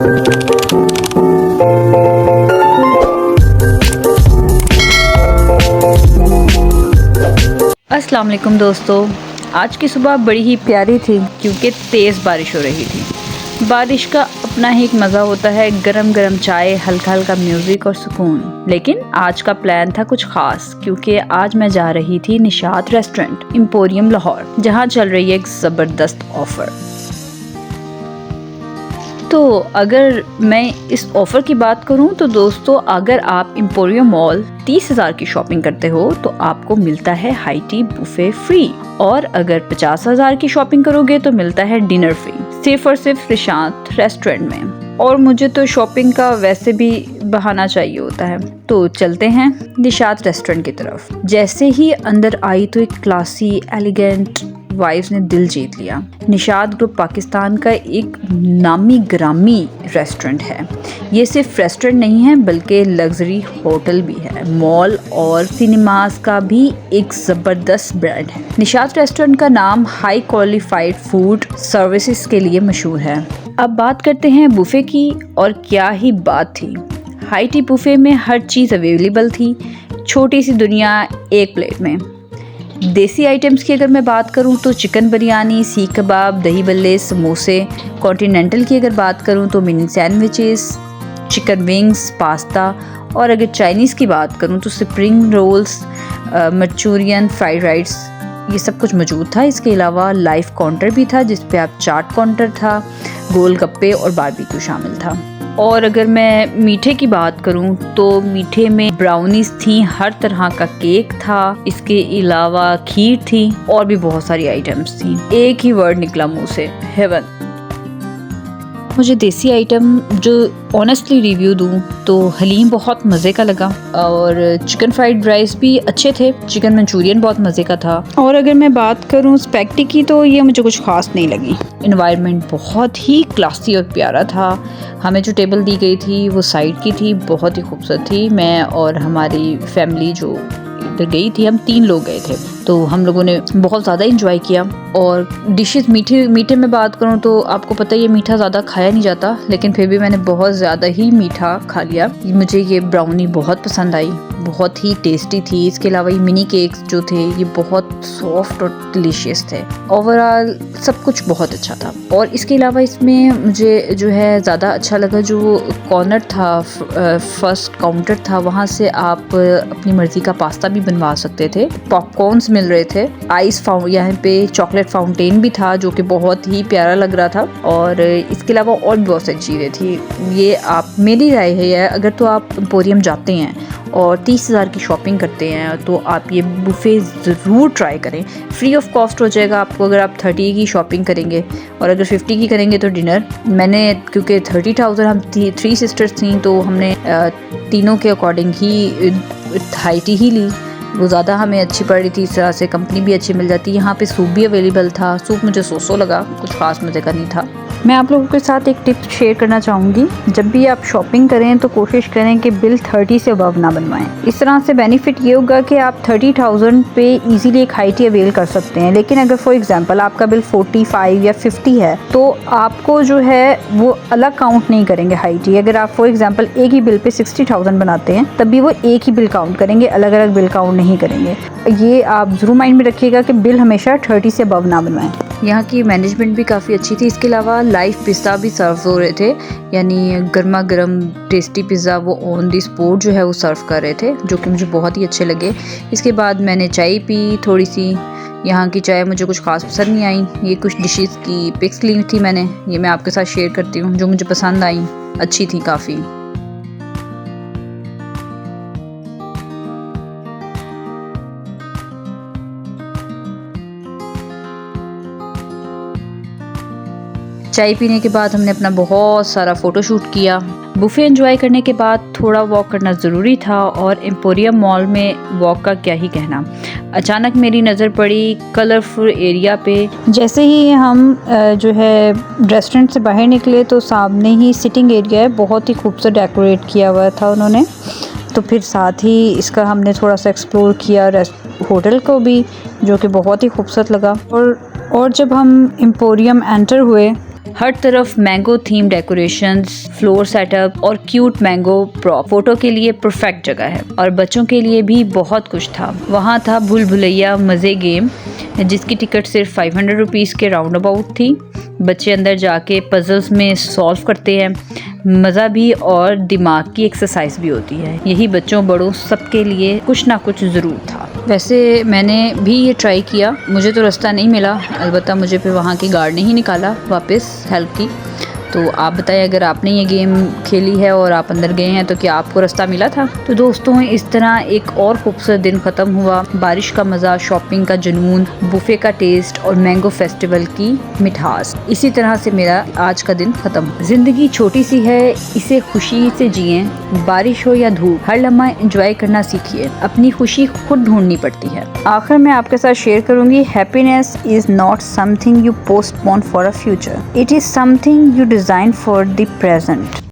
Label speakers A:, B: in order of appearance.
A: अस्सलाम वालेकुम दोस्तों, आज की सुबह बड़ी ही प्यारी थी क्योंकि तेज़ बारिश हो रही थी। बारिश का अपना ही एक मज़ा होता है, गरम गरम चाय, हल्का हल्का म्यूज़िक और सुकून। लेकिन आज का प्लान था कुछ ख़ास क्योंकि आज मैं जा रही थी निशात रेस्टोरेंट एम्पोरियम लाहौर, जहां चल रही है एक ज़बरदस्त ऑफ़र। तो अगर मैं इस ऑफ़र की बात करूं तो दोस्तों, अगर आप एम्पोरियम मॉल 30,000 की शॉपिंग करते हो तो आपको मिलता है हाई टी बुफे फ्री, और अगर 50,000 की शॉपिंग करोगे तो मिलता है डिनर फ्री, सिर्फ और सिर्फ निशात रेस्टोरेंट में। और मुझे तो शॉपिंग का वैसे भी बहाना चाहिए होता है, तो चलते हैं निशात रेस्टोरेंट की तरफ। जैसे ही अंदर आई तो एक क्लासी एलिगेंट वाइब्स ने दिल जीत लिया। निशात ग्रुप पाकिस्तान का एक नामी ग्रामी रेस्टोरेंट है। ये सिर्फ रेस्टोरेंट नहीं है बल्कि लग्जरी होटल भी है, मॉल और सिनेमास का भी एक ज़बरदस्त ब्रांड है। निशात रेस्टोरेंट का नाम हाई क्वालिफाइड फूड सर्विसेज के लिए मशहूर है। अब बात करते हैं बुफे की, और क्या ही बात थी। हाई टी बुफे में हर चीज़ अवेलेबल थी, छोटी सी दुनिया एक प्लेट में। देसी आइटम्स की अगर मैं बात करूं तो चिकन बिरयानी, सीख कबाब, दही बल्ले, समोसे। कॉन्टिनेंटल की अगर बात करूं तो mini sandwiches, chicken wings, pasta. और अगर चाइनीज़ की बात करूं तो spring rolls, Manchurian, fried rice, ये सब कुछ मौजूद था। इसके अलावा लाइव काउंटर भी था जिस पे आप चाट काउंटर था, गोलगप्पे और बारबेक्यू शामिल था। और अगर मैं मीठे की बात करूं तो मीठे में ब्राउनीज थी, हर तरह का केक था, इसके अलावा खीर थी और भी बहुत सारी आइटम्स थी। एक ही वर्ड निकला मुंह से, हेवन। मुझे देसी आइटम जो ऑनेस्टली रिव्यू दूं तो हलीम बहुत मज़े का लगा, और चिकन फ्राइड राइस भी अच्छे थे। चिकन मंचूरियन बहुत मज़े का था। और अगर मैं बात करूं स्पेगेटी की तो ये मुझे कुछ खास नहीं लगी। इन्वायरमेंट बहुत ही क्लासी और प्यारा था। हमें जो टेबल दी गई थी वो साइड की थी, बहुत ही खूबसूरत थी। मैं और हमारी फैमिली जो इधर गई थी, हम 3 लोग गए थे, तो हम लोगों ने बहुत ज़्यादा इंजॉय किया। और डिशेस मीठे में बात करूं तो आपको पता है ये मीठा ज़्यादा खाया नहीं जाता, लेकिन फिर भी मैंने बहुत ज़्यादा ही मीठा खा लिया। मुझे ये ब्राउनी बहुत पसंद आई, बहुत ही टेस्टी थी। इसके अलावा ये मिनी केक्स जो थे ये बहुत सॉफ्ट और डिलीशियस थे। ओवरऑल सब कुछ बहुत अच्छा था। और इसके अलावा इसमें मुझे जो है ज़्यादा अच्छा लगा जो कॉर्नर था, फर्स्ट काउंटर था, वहाँ से आप अपनी मर्ज़ी का पास्ता भी बनवा सकते थे। पॉपकॉर्न्स मिल रहे थे, आइस यहाँ पे चॉकलेट फाउंटेन भी था जो कि बहुत ही प्यारा लग रहा था। और इसके अलावा और भी बहुत सारी चीज़ें थी। ये आप, मेरी राय है अगर तो आप एम्पोरियम जाते हैं और 30,000 की शॉपिंग करते हैं तो आप ये बुफे ज़रूर ट्राई करें। फ्री ऑफ कॉस्ट हो जाएगा आपको अगर आप 30 की शॉपिंग करेंगे, और अगर 50 की करेंगे तो डिनर। मैंने क्योंकि 30,000, हम 3 सिस्टर्स थी तो हमने तीनों के अकॉर्डिंग ही हाई टी ही ली, वो ज़्यादा हमें अच्छी पड़ रही थी। इस तरह से कंपनी भी अच्छी मिल जाती है। यहाँ पे सूप भी अवेलेबल था, सूप मुझे सो लगा, कुछ खास मज़े का नहीं था। मैं आप लोगों के साथ एक टिप शेयर करना चाहूँगी, जब भी आप शॉपिंग करें तो कोशिश करें कि बिल 30 से अबव ना बनवाएं। इस तरह से बेनिफिट ये होगा कि आप 30,000 पे इजीली एक हाई टी अवेल कर सकते हैं। लेकिन अगर फॉर एग्जांपल आपका बिल 45 या 50 है तो आपको जो है वो अलग काउंट नहीं करेंगे हाई टी। अगर आप फॉर एग्जांपल एक ही बिल पे 60,000 बनाते हैं तब भी वो एक ही बिल काउंट करेंगे, अलग अलग बिल काउंट नहीं करेंगे। ये आप ज़रूर माइंड में रखिएगा कि बिल हमेशा 30 से अबव ना बनवाएं। यहाँ की मैनेजमेंट भी काफ़ी अच्छी थी। इसके अलावा लाइव पिज़्ज़ा भी सर्व हो रहे थे, यानी गर्मा गर्म टेस्टी पिज़्ज़ा वो ऑन दी स्पॉट जो है वो सर्व कर रहे थे, जो कि मुझे बहुत ही अच्छे लगे। इसके बाद मैंने चाय पी थोड़ी सी। यहाँ की चाय मुझे कुछ खास पसंद नहीं आई। ये कुछ डिशेस की पिक्स ली थी मैंने, ये मैं आपके साथ शेयर करती हूँ, जो मुझे पसंद आई, अच्छी थी काफ़ी। चाय पीने के बाद हमने अपना बहुत सारा फ़ोटोशूट किया। बुफे एंजॉय करने के बाद थोड़ा वॉक करना ज़रूरी था, और एम्पोरियम मॉल में वॉक का क्या ही कहना। अचानक मेरी नज़र पड़ी कलरफुल एरिया पे। जैसे ही हम जो है रेस्टोरेंट से बाहर निकले तो सामने ही सिटिंग एरिया है, बहुत ही खूबसूरत डेकोरेट किया हुआ था उन्होंने। तो फिर साथ ही इसका हमने थोड़ा सा एक्सप्लोर किया होटल को भी, जो कि बहुत ही खूबसूरत लगा। और जब हम एम्पोरियम एंटर हुए हर तरफ mango theme decorations, floor setup और क्यूट मैंगो प्रॉप। फोटो के लिए परफेक्ट जगह है और बच्चों के लिए भी बहुत कुछ था। वहाँ था भूल भुलैया मज़े गेम, जिसकी टिकट सिर्फ 500 रुपीज़ के राउंड अबाउट थी। बच्चे अंदर जाके पजल्स में सॉल्व करते हैं, मज़ा भी और दिमाग की एक्सरसाइज भी होती है। यही बच्चों बड़ों सबके लिए कुछ ना कुछ ज़रूर था। वैसे मैंने भी ये ट्राई किया, मुझे तो रास्ता नहीं मिला, अलबत्ता मुझे फिर वहाँ की गार्ड ने ही निकाला वापस हेल्प की। तो आप बताएं, अगर आपने ये गेम खेली है और आप अंदर गए हैं तो क्या आपको रास्ता मिला था? तो दोस्तों, इस तरह एक और खूबसूरत दिन ख़त्म हुआ। बारिश का मज़ा, शॉपिंग का जुनून, बुफे का टेस्ट और मैंगो फेस्टिवल की मिठास, इसी तरह से मेरा आज का दिन ख़त्म। ज़िंदगी छोटी सी है, इसे खुशी से जिएं। बारिश हो या धूप, हर लम्हा एंजॉय करना सीखिए। अपनी खुशी खुद ढूंढनी पड़ती है। आखिर में आपके साथ शेयर करूँगी, happiness is not something you postpone for a future, it is something you design for the present.